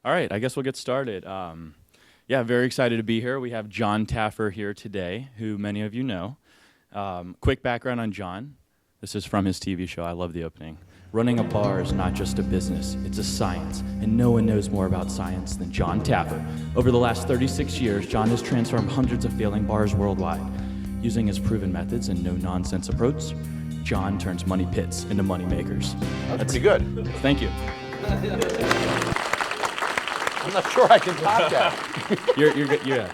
All right, I guess we'll get started. Yeah, very excited to be here. We have John Taffer here today, who many of you know. Quick background on John. This is from his TV show. I love the opening. Running a bar is not just a business, it's a science, and no one knows more about science than John Taffer. Over the last 36 years, John has transformed hundreds of failing bars worldwide. Using his proven methods and no-nonsense approach, John turns money pits into money makers. That's pretty good. Thank you. I'm not sure I can top that. You're good. Yeah,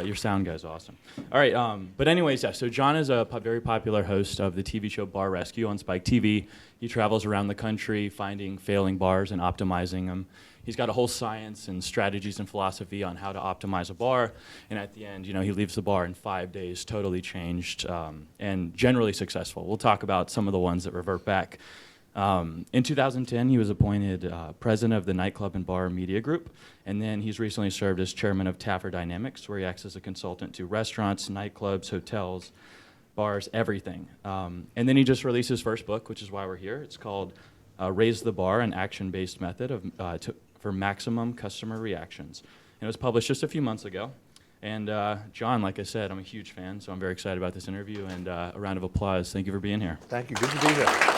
your sound guy's awesome. All right, but anyways, yeah. So John is a very popular host of the TV show Bar Rescue on Spike TV. He travels around the country finding failing bars and optimizing them. He's got a whole science and strategies and philosophy on how to optimize a bar. And at the end, he leaves the bar in 5 days, totally changed and generally successful. We'll talk about some of the ones that revert back. In 2010, he was appointed president of the Nightclub and Bar Media Group, and then he's recently served as chairman of Taffer Dynamics, where he acts as a consultant to restaurants, nightclubs, hotels, bars, everything. And then he just released his first book, which is why we're here. It's called Raise the Bar, an action-based method for maximum customer reactions. And it was published just a few months ago. And John, like I said, I'm a huge fan, so I'm very excited about this interview, and a round of applause. Thank you for being here. Thank you. Good to be here.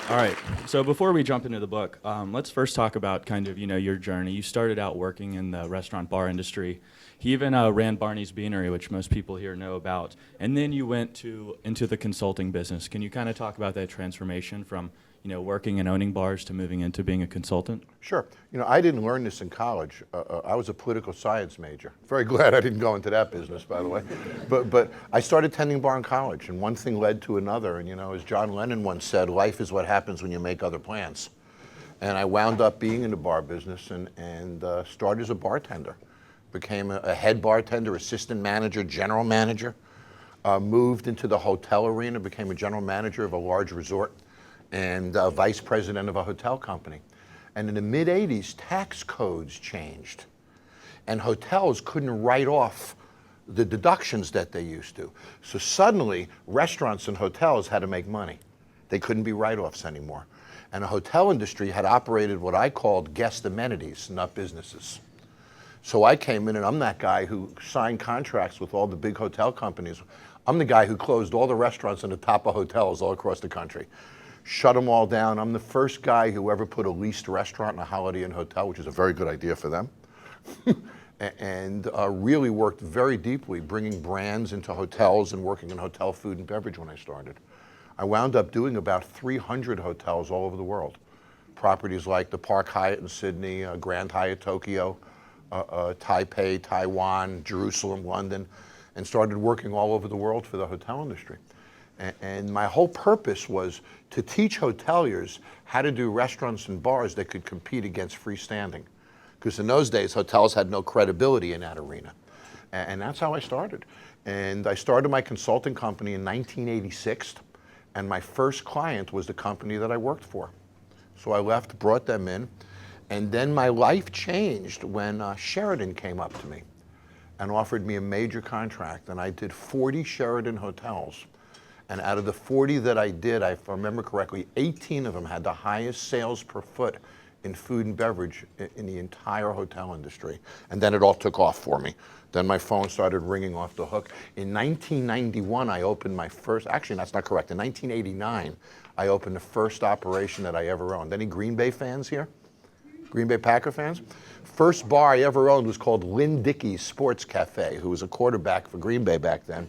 All right, so before we jump into the book, let's first talk about kind of, your journey. You started out working in the restaurant bar industry. He even ran Barney's Beanery, which most people here know about. And then you went into the consulting business. Can you kind of talk about that transformation from, working and owning bars to moving into being a consultant? Sure. I didn't learn this in college. I was a political science major. Very glad I didn't go into that business, by the way. But I started tending bar in college, and one thing led to another. And, as John Lennon once said, life is what happens when you make other plans. And I wound up being in the bar business and started as a bartender. Became a head bartender, assistant manager, general manager. Moved into the hotel arena, became a general manager of a large resort, and vice president of a hotel company. And in the mid-'80s, tax codes changed. And hotels couldn't write off the deductions that they used to. So suddenly, restaurants and hotels had to make money. They couldn't be write-offs anymore. And the hotel industry had operated what I called guest amenities, not businesses. So I came in, and I'm that guy who signed contracts with all the big hotel companies. I'm the guy who closed all the restaurants on the top of hotels all across the country. Shut them all down. I'm the first guy who ever put a leased restaurant in a Holiday Inn hotel, which is a very good idea for them. And really worked very deeply, bringing brands into hotels and working in hotel food and beverage when I started. I wound up doing about 300 hotels all over the world. Properties like the Park Hyatt in Sydney, Grand Hyatt Tokyo, Taipei, Taiwan, Jerusalem, London, and started working all over the world for the hotel industry. And my whole purpose was to teach hoteliers how to do restaurants and bars that could compete against freestanding. Because in those days, hotels had no credibility in that arena. And that's how I started. And I started my consulting company in 1986, and my first client was the company that I worked for. So I left, brought them in, and then my life changed when Sheraton came up to me and offered me a major contract, and I did 40 Sheraton hotels. And out of the 40 that I did, if I remember correctly, 18 of them had the highest sales per foot in food and beverage in the entire hotel industry. And then it all took off for me. Then my phone started ringing off the hook. In 1991, I opened my first, actually that's not correct, in 1989, I opened the first operation that I ever owned. Any Green Bay fans here? Green Bay Packer fans? First bar I ever owned was called Lynn Dickey's Sports Cafe, who was a quarterback for Green Bay back then.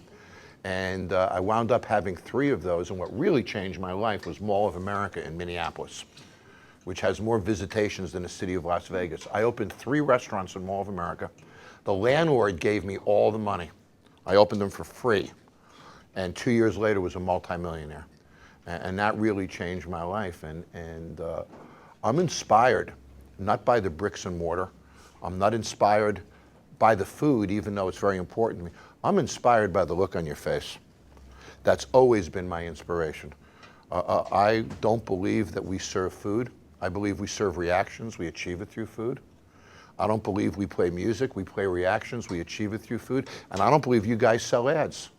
And I wound up having 3 of those, and what really changed my life was Mall of America in Minneapolis, which has more visitations than the city of Las Vegas. I opened 3 restaurants in Mall of America. The landlord gave me all the money. I opened them for free, and 2 years later was a multimillionaire. And that really changed my life. And I'm inspired, not by the bricks and mortar. I'm not inspired by the food, even though it's very important to me. I'm inspired by the look on your face. That's always been my inspiration. I don't believe that we serve food. I believe we serve reactions. We achieve it through food. I don't believe we play music. We play reactions. We achieve it through food. And I don't believe you guys sell ads.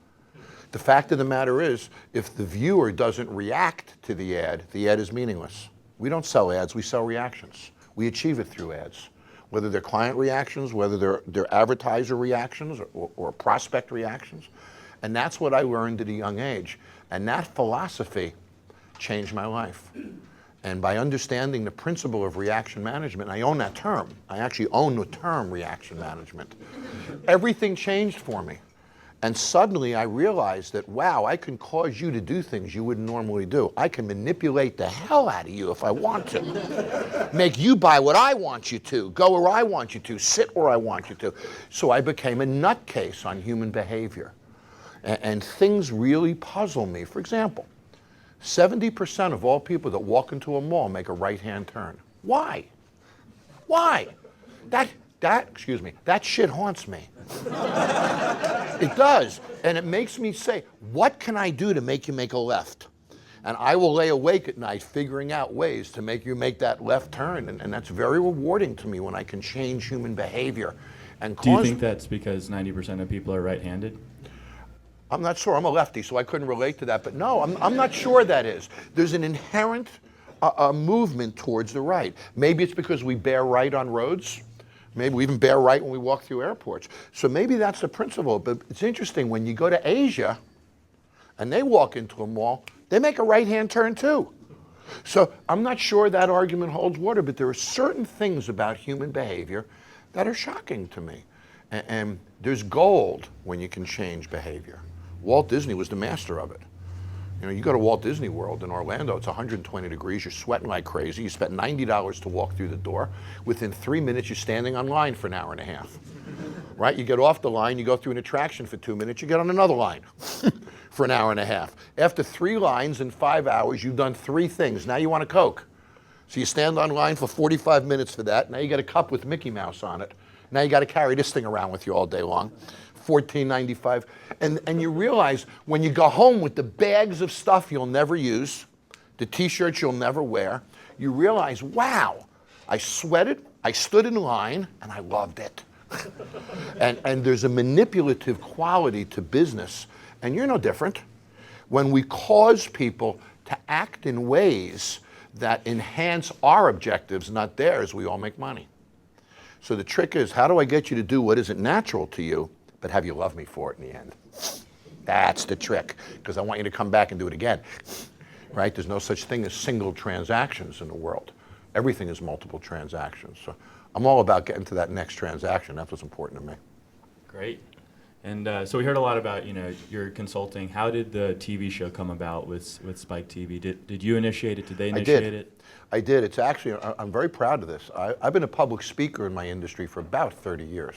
The fact of the matter is, if the viewer doesn't react to the ad is meaningless. We don't sell ads, we sell reactions. We achieve it through ads. Whether they're client reactions, whether they're advertiser reactions or prospect reactions. And that's what I learned at a young age. And that philosophy changed my life. And by understanding the principle of reaction management, I own that term. I actually own the term reaction management. Everything changed for me. And suddenly I realized that, wow, I can cause you to do things you wouldn't normally do. I can manipulate the hell out of you if I want to. Make you buy what I want you to, go where I want you to, sit where I want you to. So I became a nutcase on human behavior. And things really puzzle me. For example, 70% of all people that walk into a mall make a right-hand turn. Why? Why? That shit haunts me. It does. And it makes me say, what can I do to make you make a left? And I will lay awake at night figuring out ways to make you make that left turn. And that's very rewarding to me when I can change human behavior. And Do you think that's because 90% of people are right-handed? I'm not sure. I'm a lefty, so I couldn't relate to that. But no, I'm not sure that is. There's an inherent movement towards the right. Maybe it's because we bear right on roads. Maybe we even bear right when we walk through airports. So maybe that's the principle. But it's interesting, when you go to Asia and they walk into a mall, they make a right-hand turn too. So I'm not sure that argument holds water, but there are certain things about human behavior that are shocking to me. And there's gold when you can change behavior. Walt Disney was the master of it. You know, you go to Walt Disney World in Orlando, it's 120 degrees, you're sweating like crazy, you spent $90 to walk through the door. Within 3 minutes, you're standing on line for an hour and a half. Right? You get off the line, you go through an attraction for 2 minutes, you get on another line for an hour and a half. After 3 lines in 5 hours, you've done 3 things. Now you want a Coke. So you stand on line for 45 minutes for that. Now you get a cup with Mickey Mouse on it. Now you got to carry this thing around with you all day long. $14.95. And you realize when you go home with the bags of stuff you'll never use, the t-shirts you'll never wear, you realize, wow, I sweated, I stood in line, and I loved it. and there's a manipulative quality to business, and you're no different. When we cause people to act in ways that enhance our objectives, not theirs, we all make money. So the trick is, how do I get you to do what isn't natural to you, but have you love me for it in the end? That's the trick, because I want you to come back and do it again. Right? There's no such thing as single transactions in the world. Everything is multiple transactions. So I'm all about getting to that next transaction. That's what's important to me. Great. And so we heard a lot about, you know, your consulting. How did the TV show come about with Spike TV? Did you initiate it? Did they initiate it? I did. It's actually, I'm very proud of this. I've been a public speaker in my industry for about 30 years.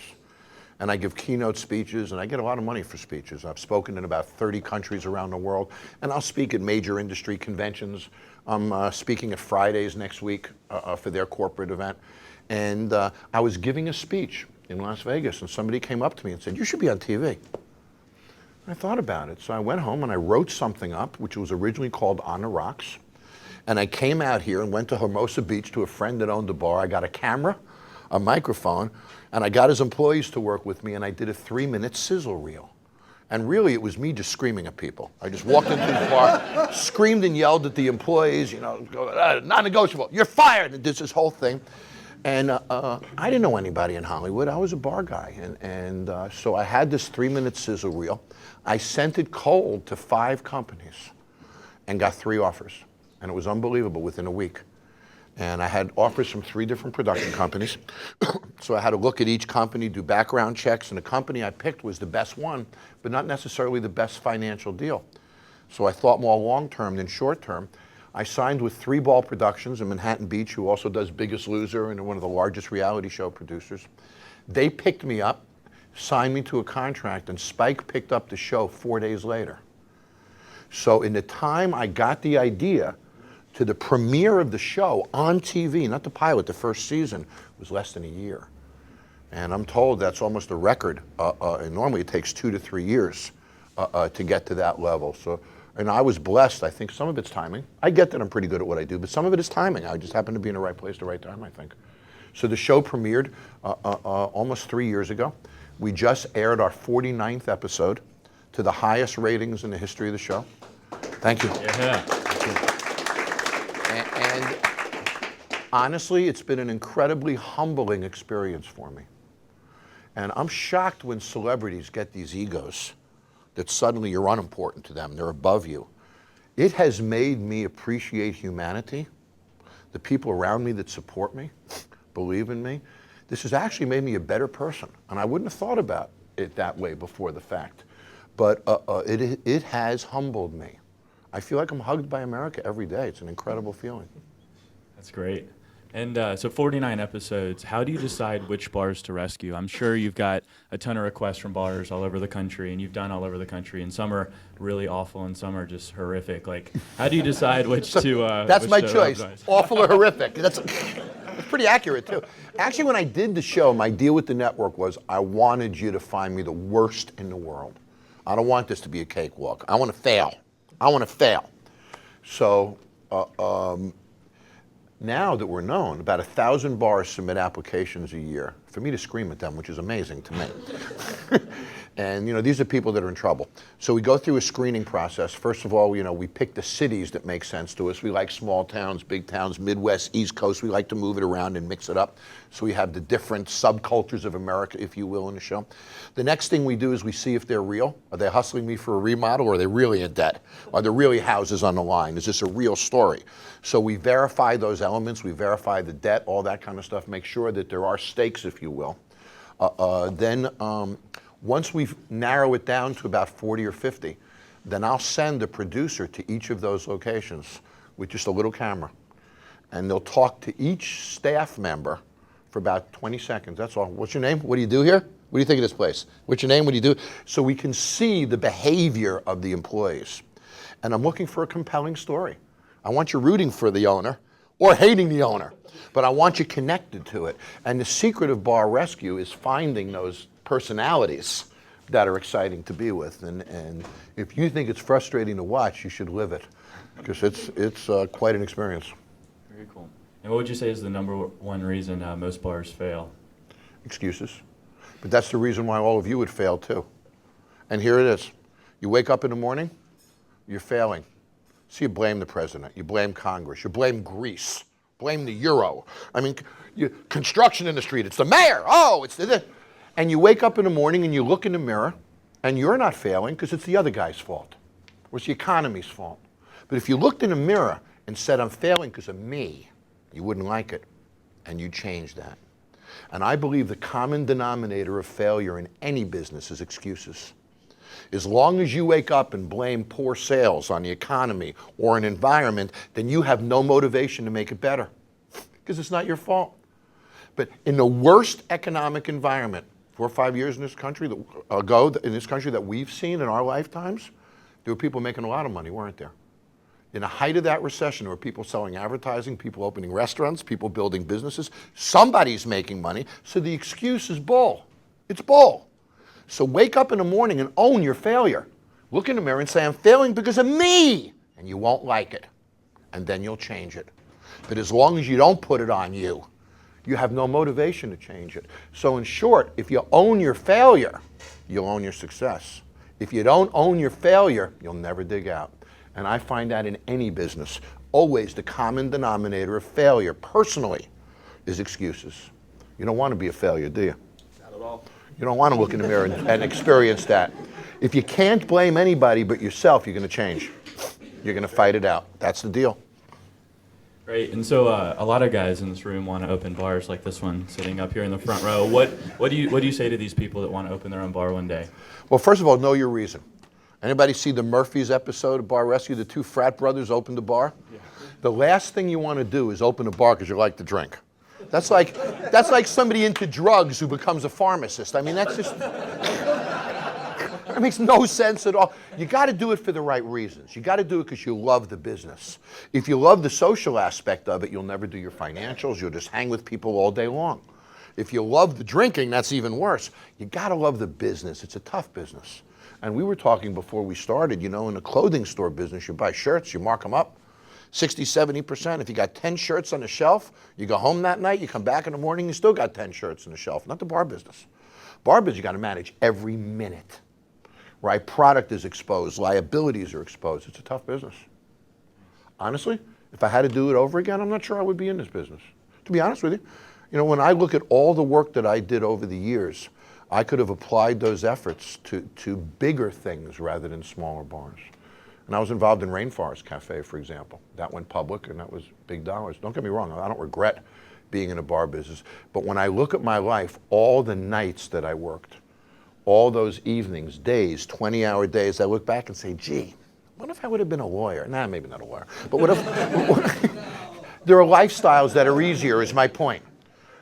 And I give keynote speeches, and I get a lot of money for speeches. I've spoken in about 30 countries around the world, and I'll speak at major industry conventions. I'm speaking at Fridays next week for their corporate event. And I was giving a speech in Las Vegas, and somebody came up to me and said, "You should be on TV." I thought about it. So I went home and I wrote something up, which was originally called On the Rocks. And I came out here and went to Hermosa Beach to a friend that owned a bar. I got a camera, a microphone, and I got his employees to work with me, and I did a 3-minute sizzle reel. And really, it was me just screaming at people. I just walked into the bar, screamed and yelled at the employees, you know, non-negotiable, you're fired, and did this whole thing. And I didn't know anybody in Hollywood. I was a bar guy. And so I had this 3-minute sizzle reel. I sent it cold to 5 companies and got 3 offers. And it was unbelievable within a week. And I had offers from 3 different production companies. So I had to look at each company, do background checks, and the company I picked was the best one, but not necessarily the best financial deal. So I thought more long-term than short-term. I signed with 3 Ball Productions in Manhattan Beach, who also does Biggest Loser and one of the largest reality show producers. They picked me up, signed me to a contract, and Spike picked up the show 4 days later. So in the time I got the idea to the premiere of the show on TV, not the pilot, the first season, was less than a year. And I'm told that's almost a record. And normally it takes 2 to 3 years to get to that level. So, and I was blessed. I think some of it's timing. I get that I'm pretty good at what I do, but some of it is timing. I just happen to be in the right place at the right time, I think. So the show premiered almost 3 years ago. We just aired our 49th episode to the highest ratings in the history of the show. Thank you. Yeah. And honestly, it's been an incredibly humbling experience for me. And I'm shocked when celebrities get these egos that suddenly you're unimportant to them, they're above you. It has made me appreciate humanity, the people around me that support me, believe in me. This has actually made me a better person, and I wouldn't have thought about it that way before the fact. But it has humbled me. I feel like I'm hugged by America every day. It's an incredible feeling. That's great. And so 49 episodes, how do you decide which bars to rescue? I'm sure you've got a ton of requests from bars all over the country, and you've done all over the country, and some are really awful and some are just horrific. Like, how do you decide which to That's which my to choice, advise? awful or horrific. That's pretty accurate, too. Actually, when I did the show, my deal with the network was I wanted you to find me the worst in the world. I don't want this to be a cakewalk. I want to fail. I want to fail. So now that we're known, about 1,000 bars submit applications a year for me to scream at them, which is amazing to me. And, you know, these are people that are in trouble. So we go through a screening process. First of all, you know, we pick the cities that make sense to us. We like small towns, big towns, Midwest, East Coast. We like to move it around and mix it up. So we have the different subcultures of America, if you will, in the show. The next thing we do is we see if they're real. Are they hustling me for a remodel, or are they really in debt? Are there really houses on the line? Is this a real story? So we verify those elements. We verify the debt, all that kind of stuff. Make sure that there are stakes, if you will. Once we narrow it down to about 40 or 50, then I'll send a producer to each of those locations with just a little camera. And they'll talk to each staff member for about 20 seconds. That's all. What's your name? What do you do here? What do you think of this place? What's your name? What do you do? So we can see the behavior of the employees. And I'm looking for a compelling story. I want you rooting for the owner or hating the owner, but I want you connected to it. And the secret of Bar Rescue is finding those personalities that are exciting to be with. And if you think it's frustrating to watch, you should live it, because it's quite an experience. Very cool. And what would you say is the number one reason most bars fail? Excuses. But that's the reason why all of you would fail too. And here it is. You wake up in the morning, you're failing. So you blame the president, you blame Congress, you blame Greece, blame the euro. I mean, construction in the street, it's the mayor, it's the... And you wake up in the morning and you look in the mirror and you're not failing because it's the other guy's fault, or it's the economy's fault. But if you looked in the mirror and said, I'm failing because of me, you wouldn't like it, and you change that. And I believe the common denominator of failure in any business is excuses. As long as you wake up and blame poor sales on the economy or an environment, then you have no motivation to make it better, because it's not your fault. But in the worst economic environment, 4 or 5 years in this country that we've seen in our lifetimes, there were people making a lot of money, weren't there? In the height of that recession, there were people selling advertising, people opening restaurants, people building businesses. Somebody's making money, so the excuse is bull. It's bull. So wake up in the morning and own your failure. Look in the mirror and say, I'm failing because of me, and you won't like it. And then you'll change it. But as long as you don't put it on you, you have no motivation to change it. So in short, if you own your failure, you'll own your success. If you don't own your failure, you'll never dig out. And I find that in any business. Always the common denominator of failure, personally, is excuses. You don't want to be a failure, do you? Not at all. You don't want to look in the mirror and experience that. If you can't blame anybody but yourself, you're going to change. You're going to fight it out. That's the deal. Right, and so a lot of guys in this room want to open bars like this one sitting up here in the front row. What do you say to these people that want to open their own bar one day? Well, first of all, know your reason. Anybody see the Murphys episode of Bar Rescue? The two frat brothers opened a bar. Yeah. The last thing you want to do is open a bar because you like to drink. That's like somebody into drugs who becomes a pharmacist. I mean, that's just... It makes no sense at all. You got to do it for the right reasons. You got to do it because you love the business. If you love the social aspect of it, you'll never do your financials. You'll just hang with people all day long. If you love the drinking, that's even worse. You got to love the business. It's a tough business. And we were talking before we started, you know, in the clothing store business, you buy shirts, you mark them up 60, 70%. If you got 10 shirts on the shelf, you go home that night, you come back in the morning, you still got 10 shirts on the shelf. Not the bar business. Bar business, you got to manage every minute. Right? Product is exposed, liabilities are exposed. It's a tough business. Honestly, if I had to do it over again, I'm not sure I would be in this business. to be honest with you. You know, when I look at all the work that I did over the years, I could have applied those efforts to bigger things rather than smaller bars. And I was involved in Rainforest Cafe, for example. That went public, and that was big dollars. Don't get me wrong, I don't regret being in a bar business. But when I look at my life, all the nights that I worked, all those evenings, days, 20-hour days, I look back and say, gee, what if I would have been a lawyer? Nah, maybe not a lawyer. But what if... There are lifestyles that are easier, is my point.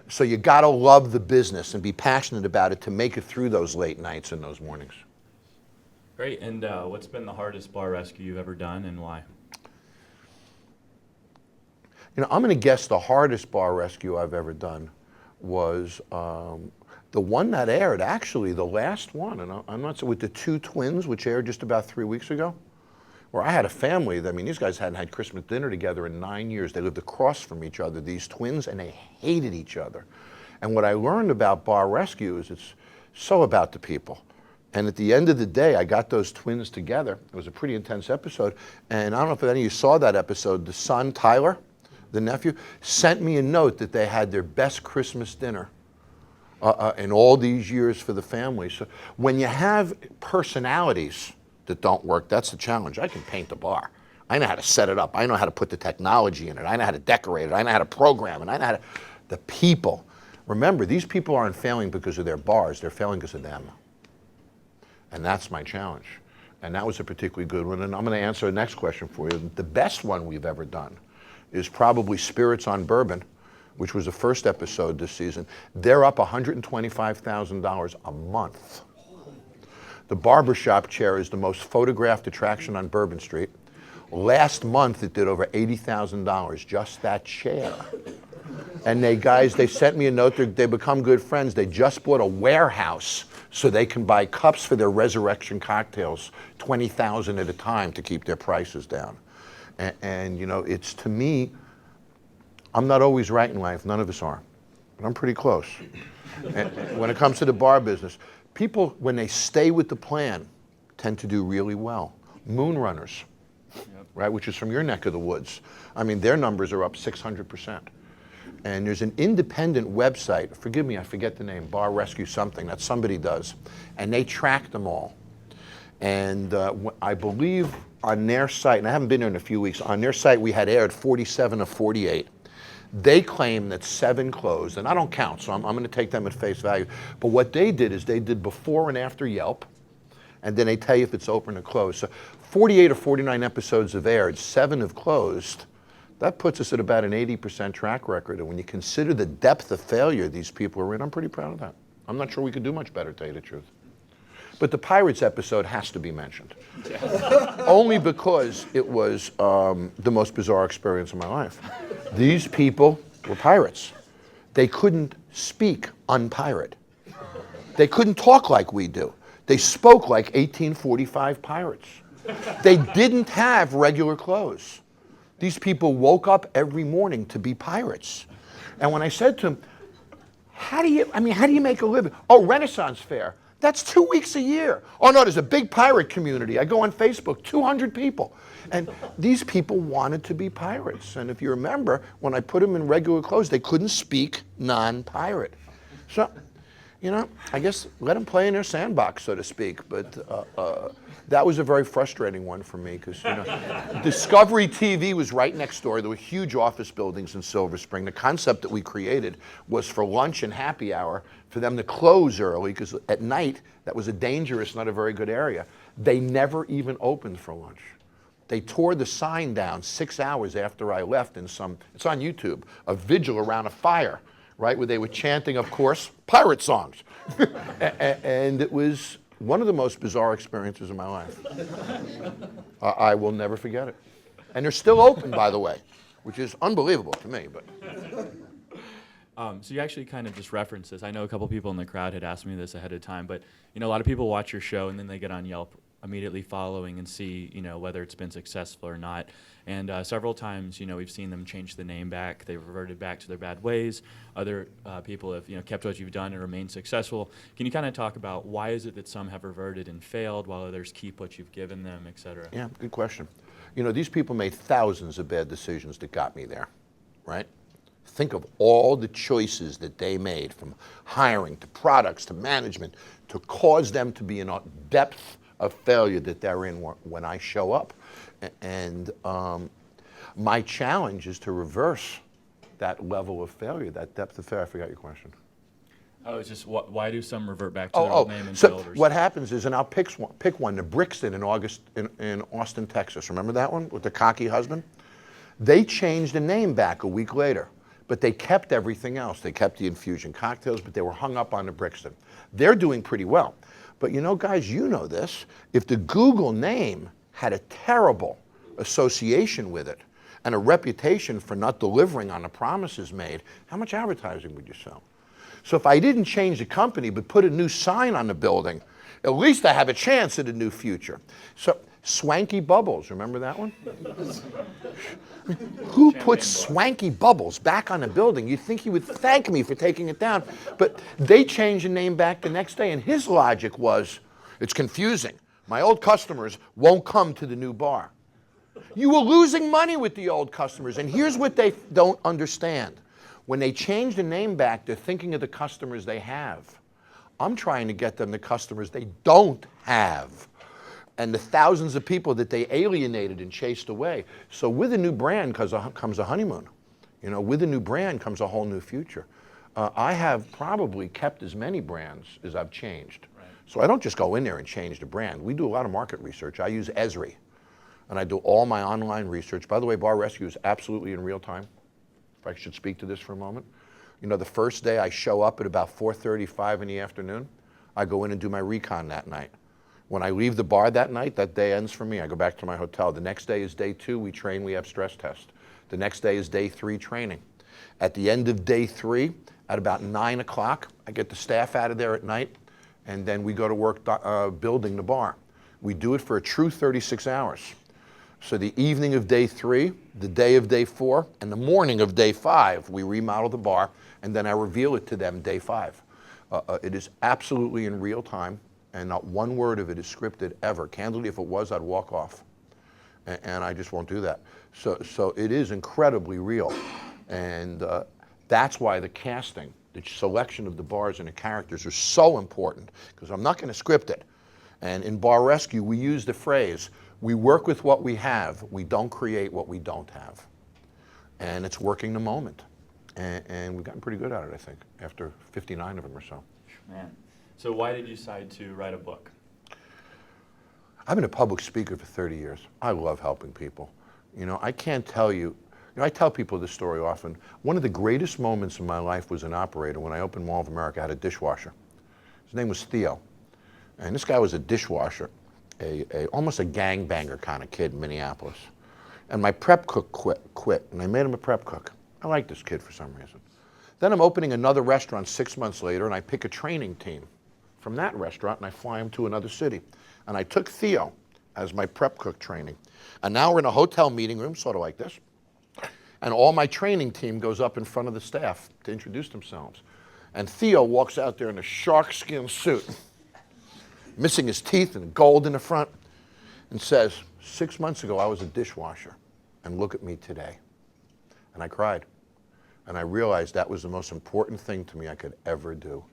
So you got to love the business and be passionate about it to make it through those late nights and those mornings. Great. And what's been the hardest bar rescue you've ever done, and why? You know, I'm going to guess the hardest bar rescue I've ever done was the one that aired, actually, the last one, and I'm not sure, with the two twins, which aired just about 3 weeks ago, where I had a family. I mean, these guys hadn't had Christmas dinner together in 9 years. They lived across from each other, these twins, and they hated each other. And what I learned about bar rescue is it's so about the people. And at the end of the day, I got those twins together. It was a pretty intense episode. And I don't know if any of you saw that episode. The son, Tyler, the nephew, sent me a note that they had their best Christmas dinner in all these years for the family. So when you have personalities that don't work, that's the challenge. I can paint a bar. I know how to set it up. I know how to put the technology in it. I know how to decorate it. I know how to program it. I know how to... The people. Remember, these people aren't failing because of their bars. They're failing because of them. And that's my challenge. And that was a particularly good one. And I'm going to answer the next question for you. The best one we've ever done is probably Spirits on Bourbon, which was the first episode this season. They're up $125,000 a month. The barbershop chair is the most photographed attraction on Bourbon Street. Last month, it did over $80,000, just that chair. And they sent me a note. They become good friends. They just bought a warehouse so they can buy cups for their resurrection cocktails, 20,000 at a time, to keep their prices down. And you know, it's, to me, I'm not always right in life. None of us are. But I'm pretty close. And when it comes to the bar business, people, when they stay with the plan, tend to do really well. Moonrunners, right, which is from your neck of the woods. I mean, their numbers are up 600%. And there's an independent website, forgive me, I forget the name, Bar Rescue something, that somebody does, and they track them all. And I believe on their site, and I haven't been there in a few weeks, on their site we had aired 47 of 48. They claim that 7 closed, and I don't count, so I'm going to take them at face value. But what they did is they did before and after Yelp, and then they tell you if it's open or closed. So 48 or 49 episodes have aired, 7 have closed. That puts us at about an 80% track record. And when you consider the depth of failure these people are in, I'm pretty proud of that. I'm not sure we could do much better, to tell you the truth. But the Pirates episode has to be mentioned. Only because it was the most bizarre experience of my life. These people were pirates. They couldn't speak un-pirate. They couldn't talk like we do. They spoke like 1845 pirates. They didn't have regular clothes. These people woke up every morning to be pirates. And when I said to them, how do you make a living? Oh, Renaissance Fair. That's 2 weeks a year. Oh no, there's a big pirate community. I go on Facebook, 200 people. And these people wanted to be pirates. And if you remember, when I put them in regular clothes, they couldn't speak non-pirate. So, you know, I guess let them play in their sandbox, so to speak. But that was a very frustrating one for me because, you know, Discovery TV was right next door. There were huge office buildings in Silver Spring. The concept that we created was for lunch and happy hour for them to close early because at night that was a dangerous, not a very good area. They never even opened for lunch. They tore the sign down 6 hours after I left in some, it's on YouTube, a vigil around a fire, right, where they were chanting, of course, pirate songs. And it was one of the most bizarre experiences of my life. I will never forget it. And they're still open, by the way, which is unbelievable to me. But so you actually kind of just referenced this. I know a couple people in the crowd had asked me this ahead of time, but you know, a lot of people watch your show and then they get on Yelp immediately following and see, you know, whether it's been successful or not. And several times, you know, we've seen them change the name back. They've reverted back to their bad ways. Other people have, you know, kept what you've done and remained successful. Can you kind of talk about why is it that some have reverted and failed while others keep what you've given them, et cetera? yeah, good question. You know, these people made thousands of bad decisions that got me there, right? Think of all the choices that they made, from hiring to products to management, to cause them to be in a depth of failure that they're in when I show up. And my challenge is to reverse that level of failure, that depth of failure. I forgot your question. Oh, it's just why do some revert back to their old name and builders? What happens is, and I'll pick one, the Brixton in Austin, Texas. Remember that one with the cocky husband? They changed the name back a week later, but they kept everything else. They kept the infusion cocktails, but they were hung up on the Brixton. They're doing pretty well. But you know, guys, you know this. If the Google name had a terrible association with it and a reputation for not delivering on the promises made, how much advertising would you sell? So if I didn't change the company but put a new sign on the building, at least I have a chance at a new future. So Swanky Bubbles, remember that one? Who put Swanky Bubbles back on the building? You'd think he would thank me for taking it down. But they changed the name back the next day, and his logic was, it's confusing. My old customers won't come to the new bar. You were losing money with the old customers, and here's what they don't understand. When they change the name back, they're thinking of the customers they have. I'm trying to get them the customers they don't have, and the thousands of people that they alienated and chased away. So with a new brand comes a honeymoon. You know, with a new brand comes a whole new future. I have probably kept as many brands as I've changed. Right. So I don't just go in there and change the brand. We do a lot of market research. I use Esri, and I do all my online research. By the way, Bar Rescue is absolutely in real time. If I should speak to this for a moment. You know, the first day I show up at about 4:35 in the afternoon, I go in and do my recon that night. When I leave the bar that night, that day ends for me. I go back to my hotel. The next day is day 2, we train, we have stress tests. The next day is day 3 training. At the end of day 3, at about 9 o'clock, I get the staff out of there at night, and then we go to work building the bar. We do it for a true 36 hours. So the evening of day 3, the day of day 4, and the morning of day 5, we remodel the bar, and then I reveal it to them day 5. It is absolutely in real time, and not one word of it is scripted ever. Candidly, if it was, I'd walk off. And I just won't do that. So it is incredibly real. And that's why the casting, the selection of the bars and the characters are so important, because I'm not going to script it. And in Bar Rescue, we use the phrase, we work with what we have, we don't create what we don't have. And it's working the moment. And we've gotten pretty good at it, I think, after 59 of them or so. Man. So why did you decide to write a book? I've been a public speaker for 30 years. I love helping people. You know, I can't tell you, I tell people this story often. One of the greatest moments in my life was an operator. When I opened Mall of America, I had a dishwasher. His name was Theo. And this guy was a dishwasher, almost a gangbanger kind of kid in Minneapolis. And my prep cook quit, and I made him a prep cook. I like this kid for some reason. Then I'm opening another restaurant 6 months later, and I pick a training team from that restaurant, and I fly him to another city. And I took Theo as my prep cook training. And now we're in a hotel meeting room, sort of like this. And all my training team goes up in front of the staff to introduce themselves. And Theo walks out there in a sharkskin suit, missing his teeth and gold in the front, and says, 6 months ago I was a dishwasher, and look at me today. And I cried. And I realized that was the most important thing to me I could ever do.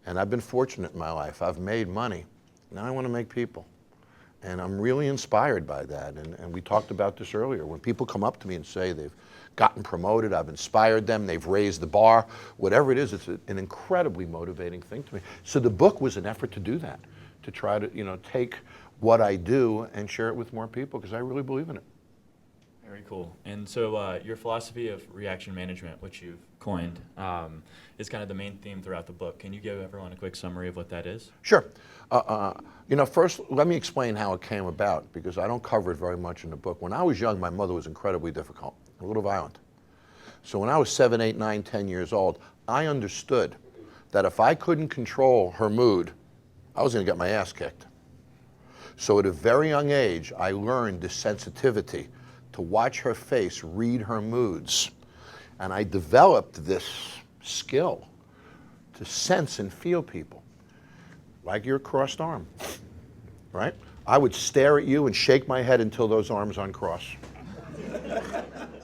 And I've been fortunate in my life. I've made money. Now I want to make people. And I'm really inspired by that. And we talked about this earlier. When people come up to me and say they've gotten promoted, I've inspired them, they've raised the bar, whatever it is, it's an incredibly motivating thing to me. So the book was an effort to do that, to try to, you know, take what I do and share it with more people, because I really believe in it. Very cool. And so your philosophy of reaction management, which you've coined, is kind of the main theme throughout the book. Can you give everyone a quick summary of what that is? Sure. You know, first, let me explain how it came about, because I don't cover it very much in the book. When I was young, my mother was incredibly difficult, a little violent. So when I was 7, 8, 9, 10 years old, I understood that if I couldn't control her mood, I was going to get my ass kicked. So at a very young age, I learned the sensitivity to watch her face, read her moods. And I developed this skill to sense and feel people. Like your crossed arm, right? I would stare at you and shake my head until those arms uncross.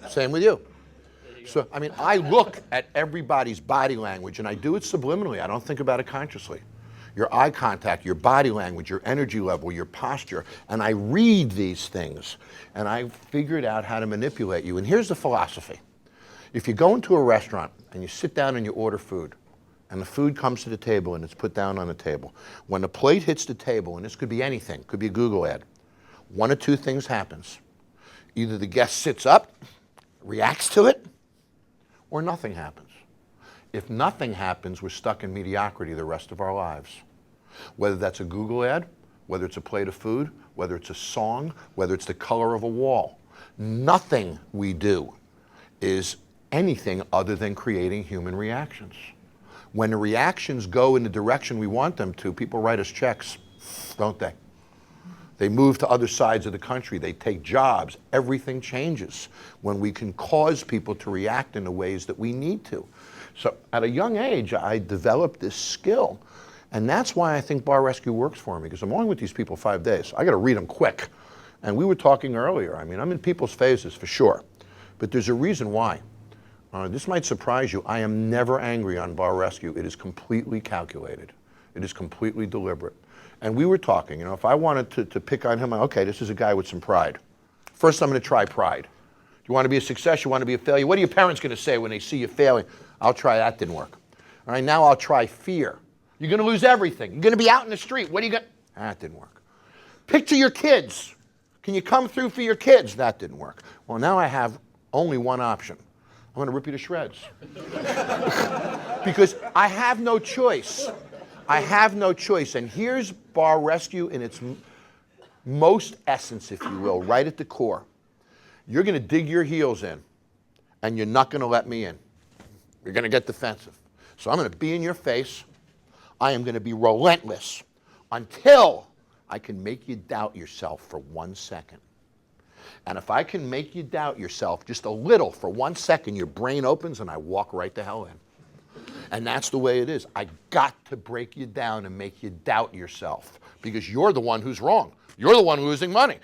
Same with you. So, I mean, I look at everybody's body language, and I do it subliminally. I don't think about it consciously. Your eye contact, your body language, your energy level, your posture, and I read these things, and I figured out how to manipulate you. And here's the philosophy. If you go into a restaurant and you sit down and you order food, and the food comes to the table and it's put down on the table, when the plate hits the table, and this could be anything, could be a Google ad, one of two things happens. Either the guest sits up, reacts to it, or nothing happens. If nothing happens, we're stuck in mediocrity the rest of our lives. Whether that's a Google ad, whether it's a plate of food, whether it's a song, whether it's the color of a wall. Nothing we do is anything other than creating human reactions. When the reactions go in the direction we want them to, people write us checks, don't they? They move to other sides of the country, they take jobs, everything changes when we can cause people to react in the ways that we need to. So at a young age, I developed this skill, and that's why I think Bar Rescue works for me, because I'm only with these people 5 days. I gotta read them quick. And we were talking earlier, I mean, I'm in people's faces for sure, but there's a reason why. This might surprise you, I am never angry on Bar Rescue. It is completely calculated. It is completely deliberate. And we were talking, you know, if I wanted to pick on him, okay, this is a guy with some pride. First, I'm gonna try pride. You wanna be a success, you wanna be a failure? What are your parents gonna say when they see you failing? I'll try, that didn't work. All right, now I'll try fear. You're gonna lose everything. You're gonna be out in the street. What are you gonna, that didn't work. Picture your kids. Can you come through for your kids? That didn't work. Well, now I have only one option. I'm gonna rip you to shreds. Because I have no choice. I have no choice. And here's Bar Rescue in its most essence, if you will, right at the core. You're gonna dig your heels in, and you're not gonna let me in. You're gonna get defensive. So I'm gonna be in your face. I am gonna be relentless until I can make you doubt yourself for 1 second. And if I can make you doubt yourself just a little for 1 second, your brain opens and I walk right the hell in. And that's the way it is. I got to break you down and make you doubt yourself because you're the one who's wrong. You're the one losing money.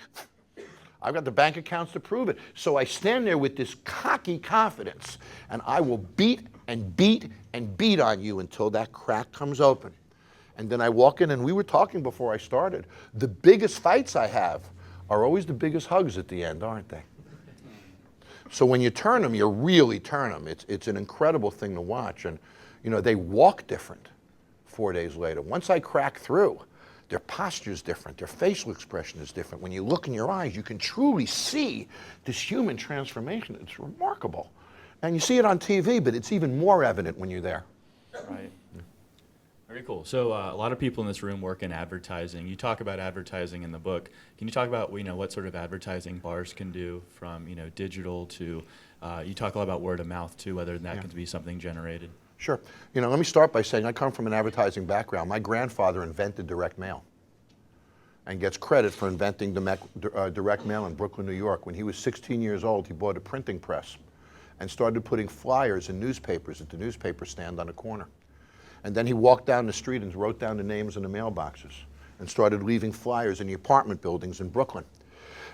I've got the bank accounts to prove it. So I stand there with this cocky confidence and I will beat and beat and beat on you until that crack comes open. And then I walk in, and we were talking before I started, the biggest fights I have are always the biggest hugs at the end, aren't they? So when you turn them, you really turn them. It's an incredible thing to watch. And you know, they walk different 4 days later. Once I crack through, their posture's different, their facial expression is different. When you look in your eyes, you can truly see this human transformation. It's remarkable. And you see it on TV, but it's even more evident when you're there. Right. Very cool. So a lot of people in this room work in advertising. You talk about advertising in the book. Can you talk about what sort of advertising bars can do from digital to, you talk a lot about word of mouth too, whether that can be something generated. Sure. Let me start by saying I come from an advertising background. My grandfather invented direct mail and gets credit for inventing direct mail in Brooklyn, New York. When he was 16 years old, he bought a printing press and started putting flyers in newspapers at the newspaper stand on the corner. And then he walked down the street and wrote down the names in the mailboxes and started leaving flyers in the apartment buildings in Brooklyn.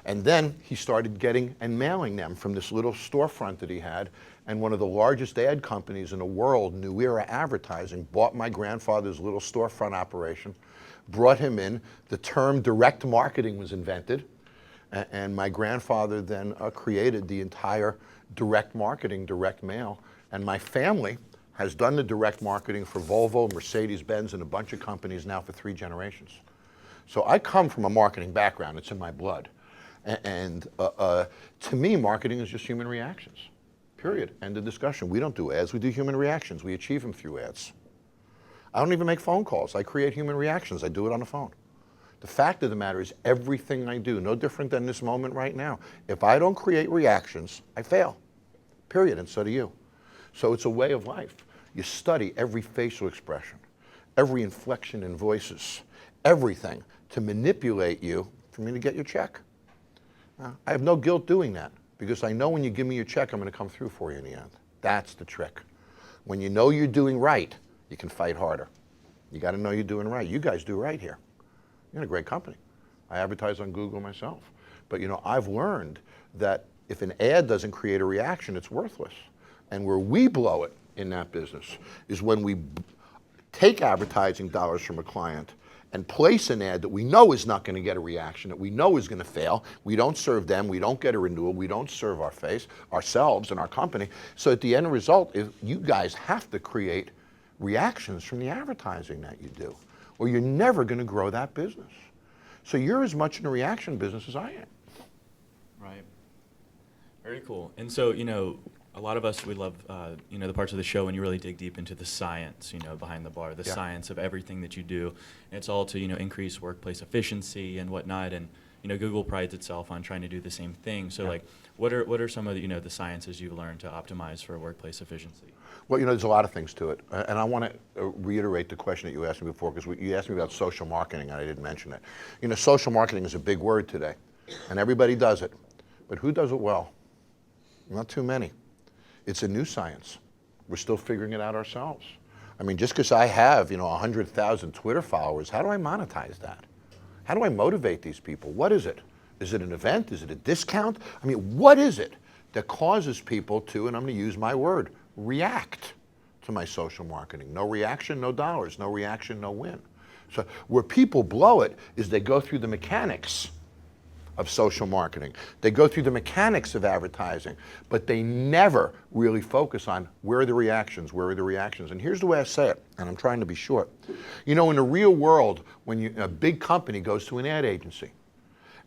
And then he started getting and mailing them from this little storefront that he had. And one of the largest ad companies in the world, New Era Advertising, bought my grandfather's little storefront operation, brought him in. The term direct marketing was invented. And my grandfather then created the entire direct marketing, direct mail. And my family has done the direct marketing for Volvo, Mercedes-Benz, and a bunch of companies now for 3 generations. So I come from a marketing background. It's in my blood. And to me, marketing is just human reactions, period. End of discussion. We don't do ads. We do human reactions. We achieve them through ads. I don't even make phone calls. I create human reactions. I do it on the phone. The fact of the matter is everything I do, no different than this moment right now, if I don't create reactions, I fail, period, and so do you. So it's a way of life. You study every facial expression, every inflection in voices, everything to manipulate you for me to get your check. I have no guilt doing that because I know when you give me your check, I'm going to come through for you in the end. That's the trick. When you know you're doing right, you can fight harder. You got to know you're doing right. You guys do right here. You're in a great company. I advertise on Google myself. But I've learned that if an ad doesn't create a reaction, it's worthless. And where we blow it in that business is when we take advertising dollars from a client and place an ad that we know is not going to get a reaction, that we know is going to fail. We don't serve them, we don't get a renewal, we don't serve ourselves and our company. So at the end result, is you guys have to create reactions from the advertising that you do, or you're never going to grow that business. So you're as much in a reaction business as I am. Right. Very cool. And so, a lot of us, we love, the parts of the show when you really dig deep into the science, behind the bar, the science of everything that you do. And it's all to, increase workplace efficiency and whatnot. And, Google prides itself on trying to do the same thing. So, what are some of the, the sciences you've learned to optimize for workplace efficiency? Well, there's a lot of things to it. And I want to reiterate the question that you asked me before, because you asked me about social marketing, and I didn't mention it. Social marketing is a big word today, and everybody does it. But who does it well? Not too many. It's a new science. We're still figuring it out ourselves. I mean, just because I have, 100,000 Twitter followers, how do I monetize that? How do I motivate these people? What is it? Is it an event? Is it a discount? I mean, what is it that causes people to, and I'm going to use my word, react to my social marketing? No reaction, no dollars. No reaction, no win. So where people blow it is they go through the mechanics of social marketing. They go through the mechanics of advertising, but they never really focus on where are the reactions, where are the reactions. And here's the way I say it, and I'm trying to be short. In the real world, when a big company goes to an ad agency,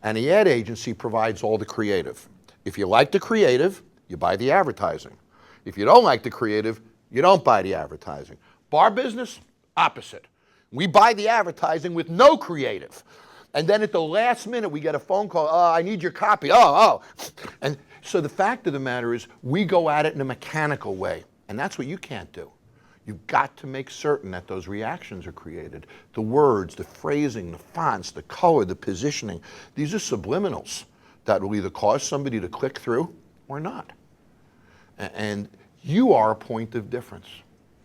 and the ad agency provides all the creative. If you like the creative, you buy the advertising. If you don't like the creative, you don't buy the advertising. Bar business, opposite. We buy the advertising with no creative. And then at the last minute, we get a phone call, I need your copy, And so the fact of the matter is, we go at it in a mechanical way, and that's what you can't do. You've got to make certain that those reactions are created. The words, the phrasing, the fonts, the color, the positioning, these are subliminals that will either cause somebody to click through or not. And you are a point of difference.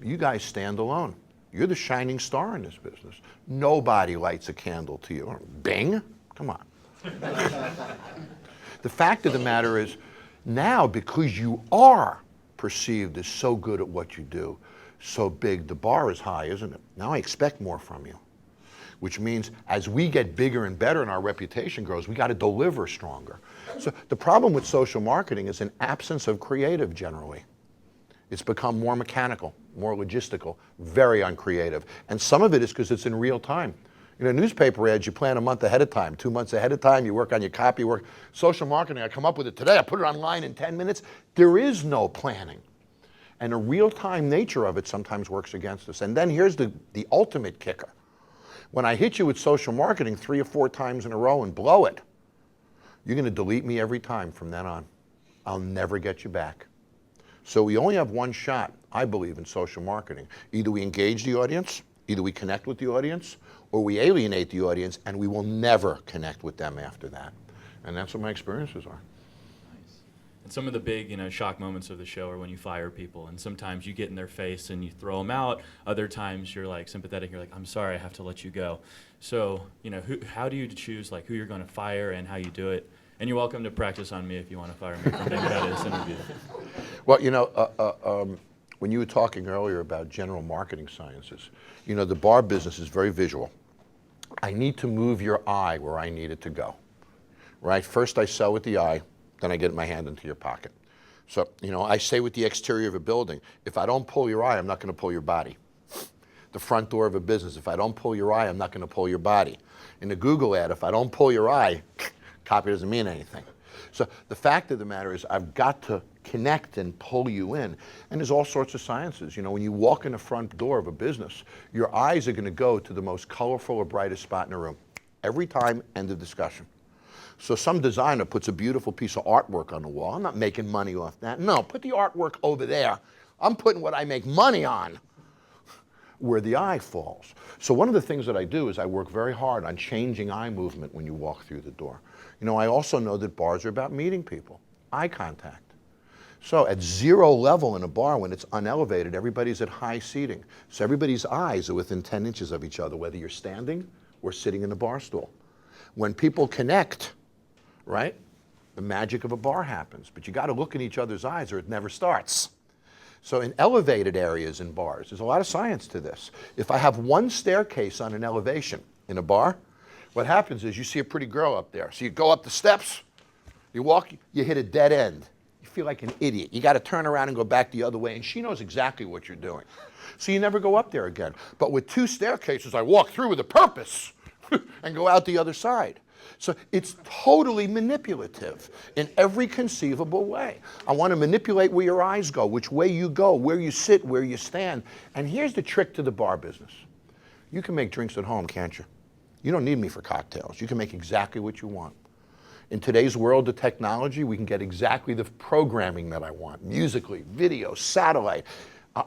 You guys stand alone. You're the shining star in this business. Nobody lights a candle to you. Bing? Come on. The fact of the matter is, now because you are perceived as so good at what you do, so big, the bar is high, isn't it? Now I expect more from you. Which means as we get bigger and better and our reputation grows, we got to deliver stronger. So the problem with social marketing is an absence of creative generally. It's become more mechanical, more logistical, very uncreative. And some of it is because it's in real time. Newspaper ads, you plan a month ahead of time, 2 months ahead of time, you work on your copy, work. Social marketing, I come up with it today, I put it online in 10 minutes. There is no planning. And the real-time nature of it sometimes works against us. And then here's the ultimate kicker. When I hit you with social marketing 3 or 4 times in a row and blow it, you're going to delete me every time from then on. I'll never get you back. So we only have one shot, I believe, in social marketing. Either we engage the audience, either we connect with the audience, or we alienate the audience, and we will never connect with them after that. And that's what my experiences are. Nice. And some of the big, shock moments of the show are when you fire people, and sometimes you get in their face and you throw them out. Other times you're like sympathetic. You're like, I'm sorry, I have to let you go. So, how do you choose who you're going to fire and how you do it? And you're welcome to practice on me if you want to fire me from being out of this interview. Well, when you were talking earlier about general marketing sciences, the bar business is very visual. I need to move your eye where I need it to go, right? First I sell with the eye, then I get my hand into your pocket. So, I say with the exterior of a building, if I don't pull your eye, I'm not going to pull your body. The front door of a business, if I don't pull your eye, I'm not going to pull your body. In the Google ad, if I don't pull your eye, copy doesn't mean anything. So the fact of the matter is I've got to connect and pull you in. And there's all sorts of sciences. When you walk in the front door of a business, your eyes are going to go to the most colorful or brightest spot in the room. Every time, end of discussion. So some designer puts a beautiful piece of artwork on the wall. I'm not making money off that. No, put the artwork over there. I'm putting what I make money on where the eye falls. So one of the things that I do is I work very hard on changing eye movement when you walk through the door. I also know that bars are about meeting people, eye contact. So at 0 level in a bar, when it's unelevated, everybody's at high seating. So everybody's eyes are within 10 inches of each other, whether you're standing or sitting in the bar stool. When people connect, right, the magic of a bar happens. But you got to look in each other's eyes or it never starts. So in elevated areas in bars, there's a lot of science to this. If I have one staircase on an elevation in a bar, what happens is you see a pretty girl up there. So you go up the steps, you walk, you hit a dead end. You feel like an idiot. You got to turn around and go back the other way, and she knows exactly what you're doing. So you never go up there again. But with 2 staircases, I walk through with a purpose and go out the other side. So it's totally manipulative in every conceivable way. I want to manipulate where your eyes go, which way you go, where you sit, where you stand. And here's the trick to the bar business. You can make drinks at home, can't you? You don't need me for cocktails. You can make exactly what you want. In today's world of technology, we can get exactly the programming that I want, musically, video, satellite,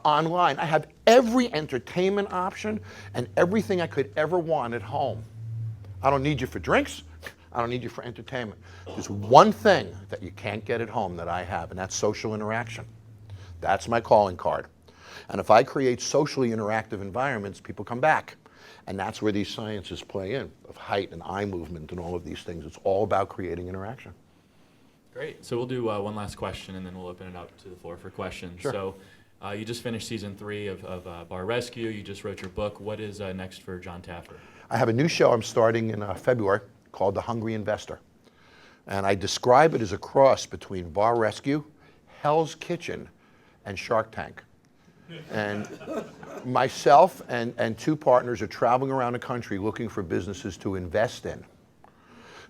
online. I have every entertainment option and everything I could ever want at home. I don't need you for drinks. I don't need you for entertainment. There's one thing that you can't get at home that I have, and that's social interaction. That's my calling card. And if I create socially interactive environments, people come back. And that's where these sciences play in, of height and eye movement and all of these things. It's all about creating interaction. Great. So we'll do one last question, and then we'll open it up to the floor for questions. Sure. So you just finished season 3 of Bar Rescue. You just wrote your book. What is next for Jon Taffer? I have a new show I'm starting in February called The Hungry Investor. And I describe it as a cross between Bar Rescue, Hell's Kitchen, and Shark Tank. And myself and 2 partners are traveling around the country looking for businesses to invest in.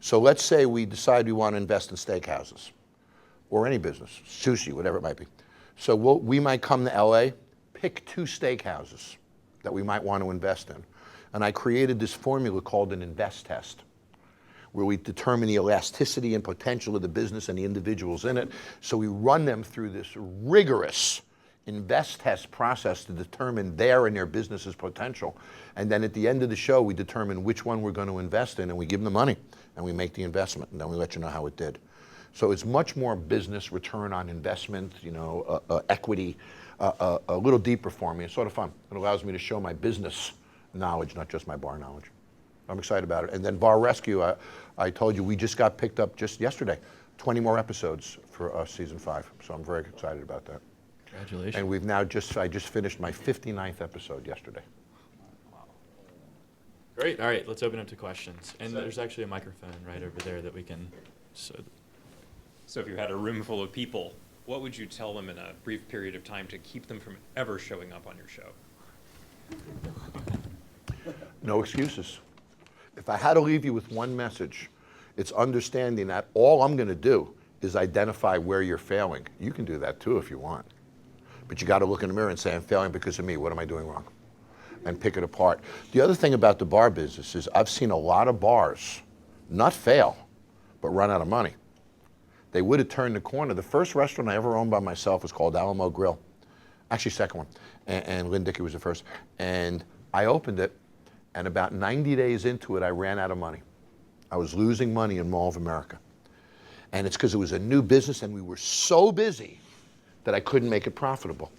So let's say we decide we want to invest in steakhouses or any business, sushi, whatever it might be. So we might come to LA, pick 2 steakhouses that we might want to invest in. And I created this formula called an invest test, where we determine the elasticity and potential of the business and the individuals in it. So we run them through this rigorous invest test process to determine their and their business's potential. And then at the end of the show, we determine which one we're going to invest in, and we give them the money, and we make the investment, and then we let you know how it did. So it's much more business return on investment, equity, a little deeper for me. It's sort of fun. It allows me to show my business knowledge, not just my bar knowledge. I'm excited about it. And then Bar Rescue, I told you, we just got picked up just yesterday, 20 more episodes for season 5. So I'm very excited about that. Congratulations. And we've now I just finished my 59th episode yesterday. Wow. Great. All right, let's open up to questions. And there's actually a microphone right over there that we can. So if you had a room full of people, what would you tell them in a brief period of time to keep them from ever showing up on your show? No excuses. If I had to leave you with one message, it's understanding that all I'm going to do is identify where you're failing. You can do that too if you want. But you got to look in the mirror and say, I'm failing because of me. What am I doing wrong? And pick it apart. The other thing about the bar business is I've seen a lot of bars not fail, but run out of money. They would have turned the corner. The first restaurant I ever owned by myself was called Alamo Grill. Actually, second one. And Lynn Dickey was the first. And I opened it, and about 90 days into it, I ran out of money. I was losing money in Mall of America. And it's because it was a new business, and we were so busy that I couldn't make it profitable.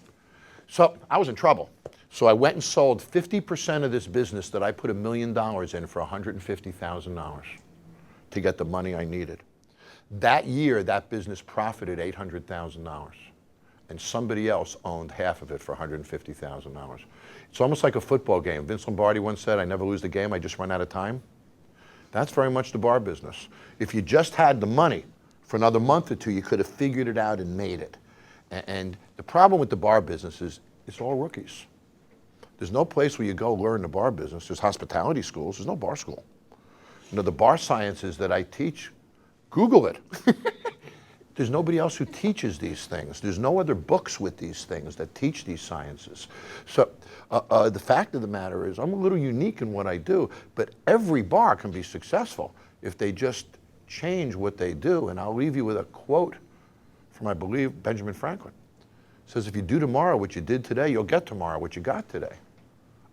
So I was in trouble. So I went and sold 50% of this business that I put $1 million in for $150,000 to get the money I needed. That year, that business profited $800,000. And somebody else owned half of it for $150,000. It's almost like a football game. Vince Lombardi once said, I never lose the game, I just run out of time. That's very much the bar business. If you just had the money for another month or 2, you could have figured it out and made it. And the problem with the bar business is it's all rookies. There's no place where you go learn the bar business. There's hospitality schools. There's no bar school. The bar sciences that I teach, Google it. There's nobody else who teaches these things. There's no other books with these things that teach these sciences. So the fact of the matter is I'm a little unique in what I do, but every bar can be successful if they just change what they do. And I'll leave you with a quote from, I believe, Benjamin Franklin. It says, if you do tomorrow what you did today, you'll get tomorrow what you got today.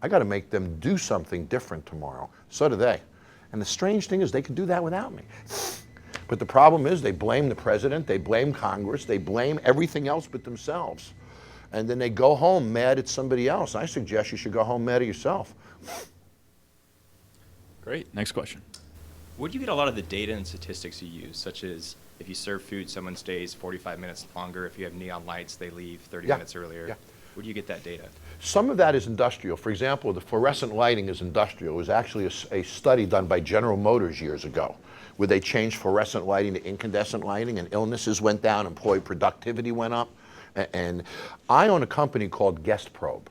I got to make them do something different tomorrow. So do they. And the strange thing is they can do that without me. But the problem is they blame the president, they blame Congress, they blame everything else but themselves. And then they go home mad at somebody else. I suggest you should go home mad at yourself. Great. Next question. Where do you get a lot of the data and statistics you use, such as if you serve food, someone stays 45 minutes longer. If you have neon lights, they leave 30 minutes earlier. Yeah. Where do you get that data? Some of that is industrial. For example, the fluorescent lighting is industrial. It was actually a study done by General Motors years ago, where they changed fluorescent lighting to incandescent lighting, and illnesses went down, employee productivity went up. And I own a company called Guest Probe.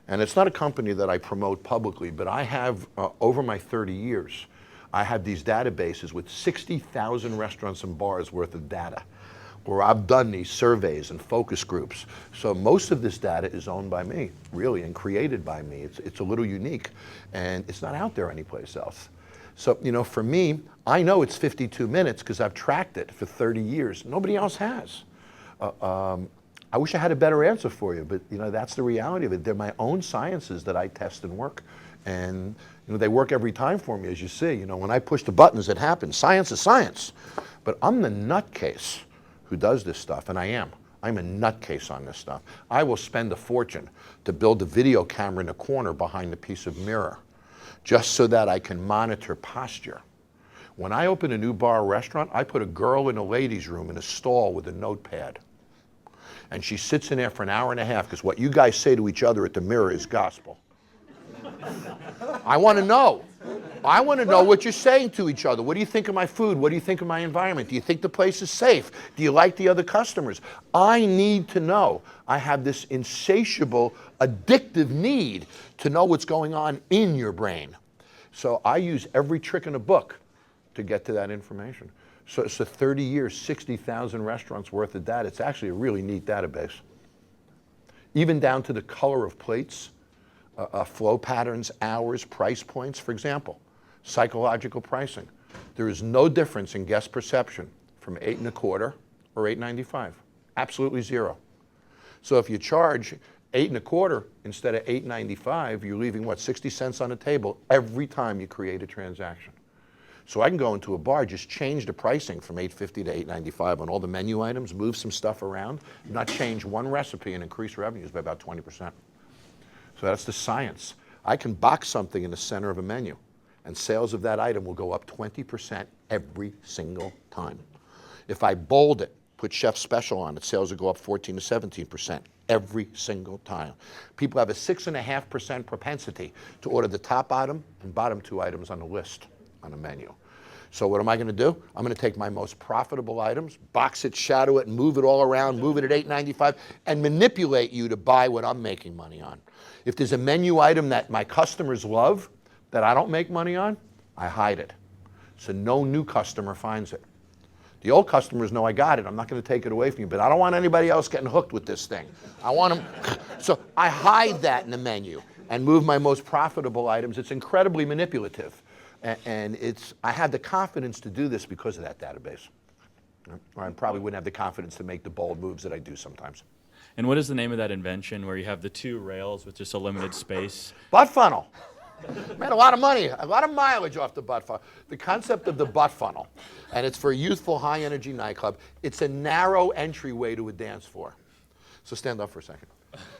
And it's not a company that I promote publicly, but I have, over my 30 years, I have these databases with 60,000 restaurants and bars worth of data, where I've done these surveys and focus groups. So most of this data is owned by me, really, and created by me. It's a little unique, and it's not out there anyplace else. So, you know, for me, I know it's 52 minutes because I've tracked it for 30 years. Nobody else has. I wish I had a better answer for you, but, you know, that's the reality of it. They're my own sciences that I test and work. And, you know, they work every time for me, as you see. You know, when I push the buttons, it happens. Science is science. But I'm the nutcase who does this stuff, and I am. I'm a nutcase on this stuff. I will spend a fortune to build a video camera in a corner behind a piece of mirror, just so that I can monitor posture. When I open a new bar or restaurant, I put a girl in a ladies' room in a stall with a notepad. And she sits in there for an hour and a half, because what you guys say to each other at the mirror is gospel. I want to know. I want to know what you're saying to each other. What do you think of my food? What do you think of my environment? Do you think the place is safe? Do you like the other customers? I need to know. I have this insatiable, addictive need to know what's going on in your brain. So I use every trick in the book to get to that information. So it's a 30 years, 60,000 restaurants worth of data. It's actually a really neat database. Even down to the color of plates, flow patterns, hours, price points. For example, psychological pricing. There is no difference in guest perception from 8.25 or $8.95. Absolutely zero. So if you charge 8.25 instead of $8.95, you're leaving, what, 60 cents on the table every time you create a transaction. So I can go into a bar, just change the pricing from $8.50 to $8.95 on all the menu items, move some stuff around, not change one recipe, and increase revenues by about 20%. So that's the science. I can box something in the center of a menu, and sales of that item will go up 20% every single time. If I bold it, put Chef Special on it, sales will go up 14 to 17% every single time. People have a 6.5% propensity to order the top item and bottom two items on the list on a menu. So what am I going to do? I'm going to take my most profitable items, box it, shadow it, and move it all around, move it at $8.95, and manipulate you to buy what I'm making money on. If there's a menu item that my customers love that I don't make money on, I hide it. So no new customer finds it. The old customers know I got it. I'm not going to take it away from you, but I don't want anybody else getting hooked with this thing. I want them. So I hide that in the menu and move my most profitable items. It's incredibly manipulative. And I have the confidence to do this because of that database. Or I probably wouldn't have the confidence to make the bold moves that I do sometimes. And what is the name of that invention where you have the two rails with just a limited space? Butt funnel. Made a lot of money, a lot of mileage off the butt funnel. The concept of the butt funnel, and it's for a youthful, high-energy nightclub. It's a narrow entryway to a dance floor. So stand up for a second.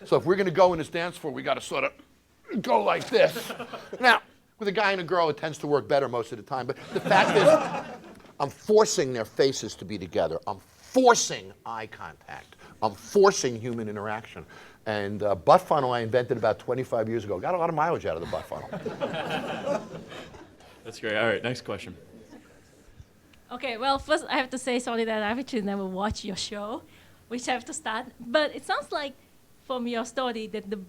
So if we're going to go in this dance floor, we got to sort of go like this. Now, with a guy and a girl, it tends to work better most of the time. But the fact is, I'm forcing their faces to be together. I'm forcing eye contact. I'm forcing human interaction. And butt funnel I invented about 25 years ago. Got a lot of mileage out of the butt funnel. That's great. All right, next question. Okay, well, first I have to say sorry that I've actually never watched your show, which I have to start. But it sounds like from your story that the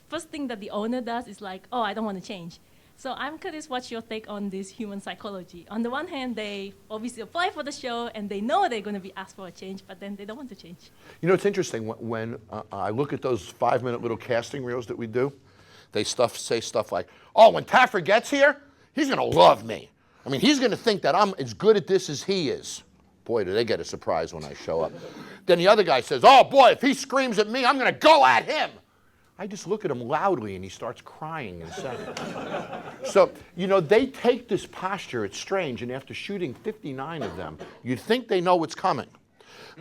first thing that the owner does is like, oh, I don't want to change. So I'm curious what's your take on this human psychology. On the one hand, they obviously apply for the show and they know they're going to be asked for a change, but then they don't want to change. You know, it's interesting. When I look at those 5-minute little casting reels that we do, they say stuff like, oh, when Taffer gets here, he's going to love me. I mean, he's going to think that I'm as good at this as he is. Boy, do they get a surprise when I show up. Then the other guy says, oh, boy, if he screams at me, I'm going to go at him. I just look at him loudly and he starts crying in a second. So, you know, they take this posture, it's strange, and after shooting 59 of them, you'd think they know what's coming.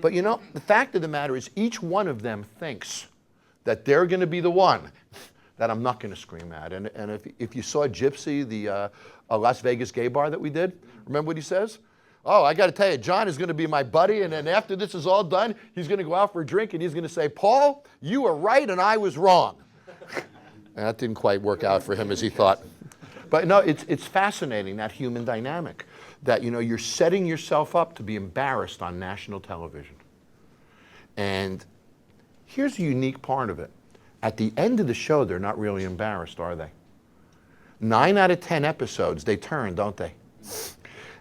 But you know, the fact of the matter is each one of them thinks that they're going to be the one that I'm not going to scream at. And if you saw Gypsy, the Las Vegas gay bar that we did, remember what he says? Oh, I got to tell you, John is going to be my buddy, and then after this is all done, he's going to go out for a drink, and he's going to say, Paul, you were right and I was wrong. And that didn't quite work out for him as he thought. But no, it's fascinating, that human dynamic, that you're setting yourself up to be embarrassed on national television. And here's the unique part of it. At the end of the show, they're not really embarrassed, are they? 9 out of 10 episodes, they turn, don't they?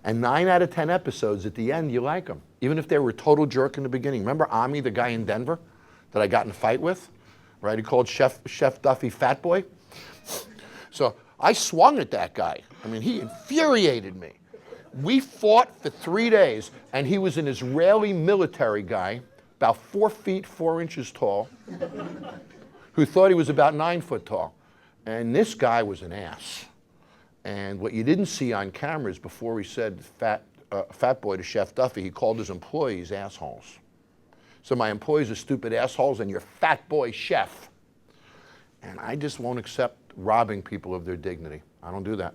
And 9 out of 10 episodes, at the end, you like them. Even if they were a total jerk in the beginning. Remember Ami, the guy in Denver that I got in a fight with? Right, he called Chef Duffy Fat Boy. So I swung at that guy. I mean, he infuriated me. We fought for 3 days, and he was an Israeli military guy, about 4 feet 4 inches tall, who thought he was about 9 foot tall. And this guy was an ass. And what you didn't see on camera is before he said fat boy to Chef Duffy, he called his employees assholes. So my employees are stupid assholes and you're fat boy chef. And I just won't accept robbing people of their dignity. I don't do that.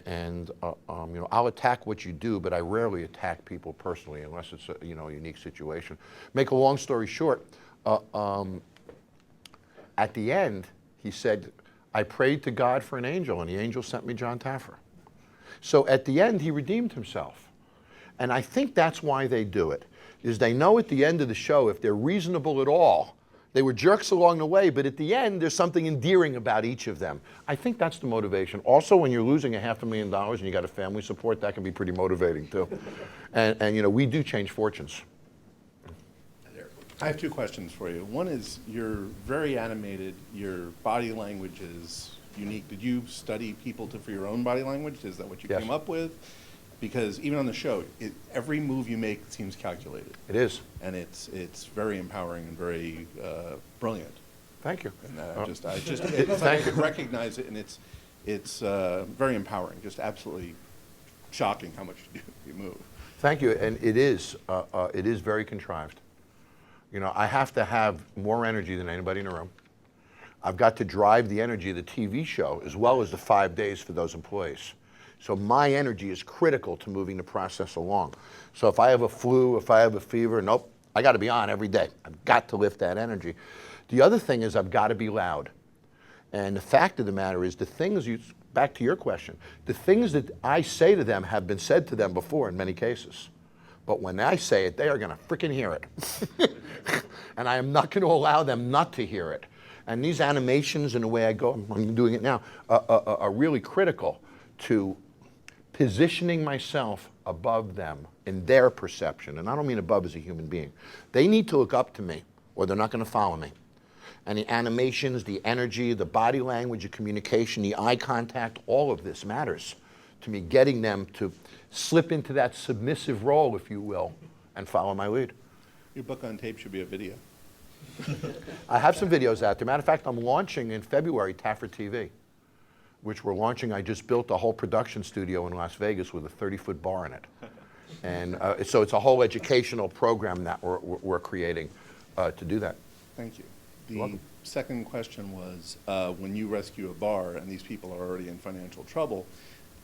And I'll attack what you do, but I rarely attack people personally unless it's a unique situation. Make a long story short, at the end, he said, I prayed to God for an angel, and the angel sent me John Taffer. So at the end, he redeemed himself. And I think that's why they do it, is they know at the end of the show, if they're reasonable at all, they were jerks along the way, but at the end, there's something endearing about each of them. I think that's the motivation. Also, when you're losing $500,000 and you got a family support, that can be pretty motivating too. And we do change fortunes. I have 2 questions for you. One is, you're very animated, your body language is unique. Did you study people for your own body language? Is that what you Yes. came up with? Because even on the show, every move you make seems calculated. It is. And it's very empowering and very brilliant. Thank you. And Thank I you. recognize it, and it's very empowering, just absolutely shocking how much you move. Thank you, and it is very contrived. I have to have more energy than anybody in the room. I've got to drive the energy of the TV show as well as the 5 days for those employees. So my energy is critical to moving the process along. So if I have a flu, if I have a fever, nope, I got to be on every day. I've got to lift that energy. The other thing is I've got to be loud. And the fact of the matter is back to your question, the things that I say to them have been said to them before in many cases. But when I say it, they are going to freaking hear it. And I am not going to allow them not to hear it. And these animations and the way I go, I'm doing it now, are really critical to positioning myself above them in their perception. And I don't mean above as a human being. They need to look up to me or they're not going to follow me. And the animations, the energy, the body language, the communication, the eye contact, all of this matters to me, getting them to slip into that submissive role, if you will, and follow my lead. Your book on tape should be a video. I have some videos out there. Matter of fact, I'm launching in February Taffer TV, which we're launching. I just built a whole production studio in Las Vegas with a 30-foot bar in it. And so it's a whole educational program that we're creating to do that. Thank you. You're The welcome. second question was, when you rescue a bar and these people are already in financial trouble,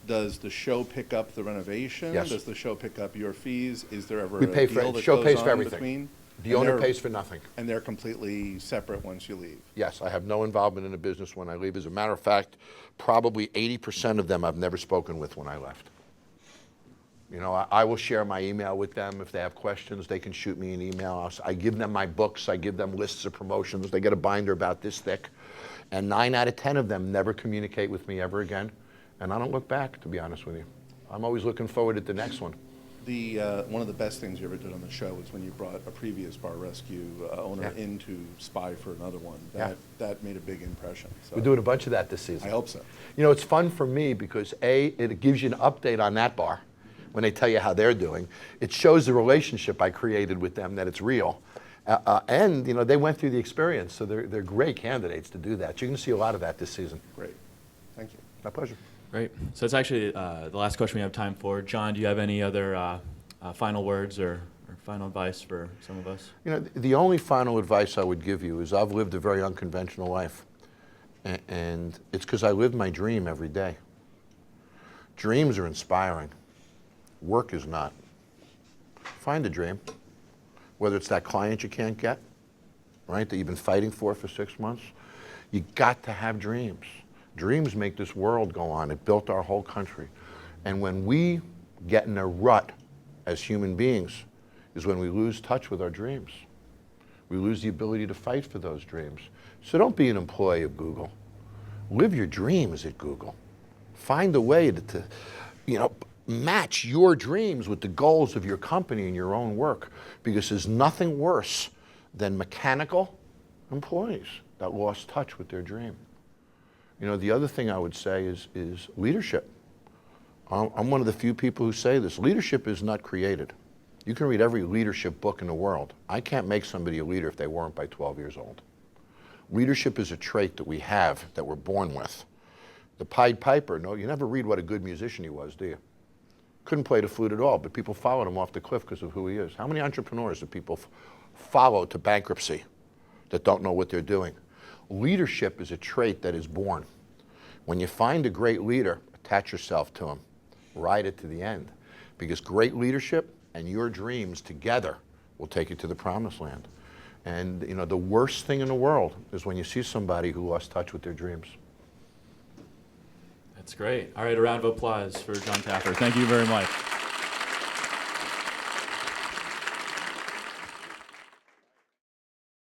does the show pick up the renovation? Yes. Does the show pick up your fees? Is there ever We a pay for deal it. that Show goes pays for on everything. between? The And owner they're- pays for nothing. And they're completely separate once you leave? Yes, I have no involvement in the business when I leave. As a matter of fact, probably 80% of them I've never spoken with when I left. I will share my email with them. If they have questions, they can shoot me an email. I give them my books. I give them lists of promotions. They get a binder about this thick. And 9 out of 10 of them never communicate with me ever again. And I don't look back, to be honest with you. I'm always looking forward to the next one. One of the best things you ever did on the show was when you brought a previous bar rescue owner Yeah. in to spy for another one. Yeah. That made a big impression. So We're doing a bunch of that this season. I hope so. It's fun for me because it gives you an update on that bar when they tell you how they're doing. It shows the relationship I created with them, that it's real. And they went through the experience, so they're great candidates to do that. You're going to see a lot of that this season. Great. Thank you. My pleasure. Great. So it's actually the last question we have time for. John, do you have any other final words or final advice for some of us? The only final advice I would give you is I've lived a very unconventional life. And it's because I live my dream every day. Dreams are inspiring. Work is not. Find a dream. Whether it's that client you can't get, right, that you've been fighting for 6 months. You got to have dreams. Dreams make this world go on. It built our whole country. And when we get in a rut as human beings is when we lose touch with our dreams. We lose the ability to fight for those dreams. So don't be an employee of Google. Live your dreams at Google. Find a way to match your dreams with the goals of your company and your own work, because there's nothing worse than mechanical employees that lost touch with their dream. The other thing I would say is leadership. I'm one of the few people who say this. Leadership is not created. You can read every leadership book in the world. I can't make somebody a leader if they weren't by 12 years old. Leadership is a trait that we have, that we're born with. The Pied Piper, no, you never read what a good musician he was, do you? Couldn't play the flute at all, but people followed him off the cliff because of who he is. How many entrepreneurs do people follow to bankruptcy that don't know what they're doing? Leadership is a trait that is born. When you find a great leader, attach yourself to him. Ride it to the end. Because great leadership and your dreams together will take you to the promised land. And the worst thing in the world is when you see somebody who lost touch with their dreams. That's great. All right, a round of applause for Jon Taffer. Thank you very much.